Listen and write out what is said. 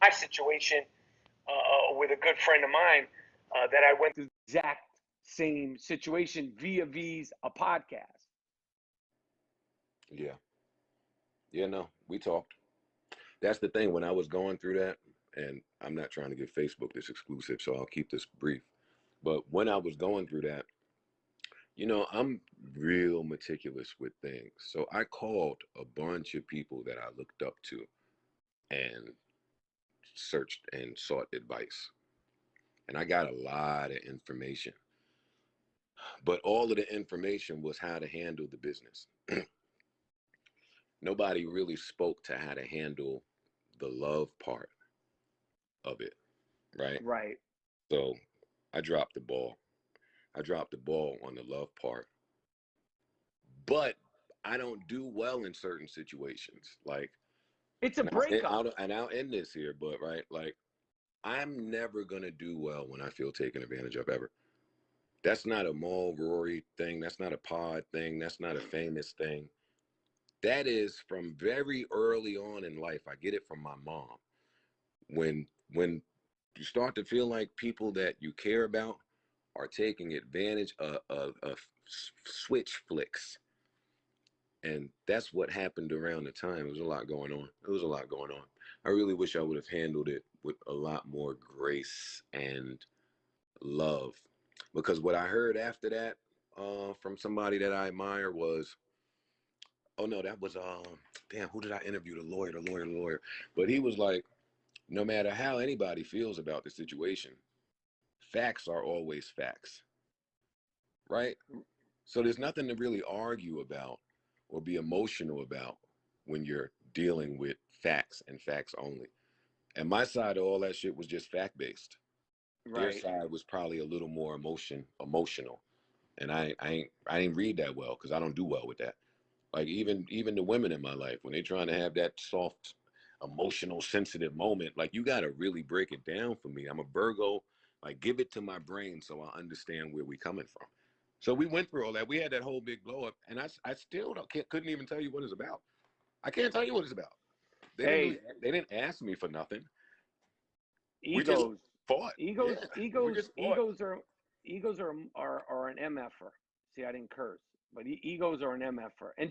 my situation with a good friend of mine that I went through the exact same situation via a podcast. Yeah. Yeah, no, we talked. That's the thing. When I was going through that, and I'm not trying to give Facebook this exclusive, so I'll keep this brief. But when I was going through that, I'm real meticulous with things. So I called a bunch of people that I looked up to and searched and sought advice. And I got a lot of information. But all of the information was how to handle the business. Nobody really spoke to how to handle the love part of it, right? Right. So I dropped the ball. I dropped the ball on the love part. But I don't do well in certain situations. Like, It's a breakup. I'll end this here, but right, like, I'm never gonna do well when I feel taken advantage of ever. That's not a Maul Rory thing. That's not a pod thing. That's not a famous thing. That is from very early on in life. I get it from my mom. When you start to feel like people that you care about are taking advantage of switch flicks. And that's what happened around the time. There was a lot going on. There was a lot going on. I really wish I would have handled it with a lot more grace and love. Because what I heard after that from somebody that I admire was, oh no, that was damn, who did I interview? The lawyer. But he was like, no matter how anybody feels about the situation, facts are always facts, right? So there's nothing to really argue about or be emotional about when you're dealing with facts and facts only. And my side of all that shit was just fact based. Their Right. side was probably a little more emotional. And I ain't read that well because I don't do well with that. Like even the women in my life, when they're trying to have that soft, emotional, sensitive moment, like you gotta really break it down for me. I'm a Virgo, like give it to my brain so I understand where we coming from. So we went through all that. We had that whole big blow up, and I still couldn't even tell you what it's about. I can't tell you what it's about. Hey, They didn't ask me for nothing. We just egos, fought. egos, Yeah, we egos, just fought. egos are an MFer. See, I didn't curse, but egos are an MFer, and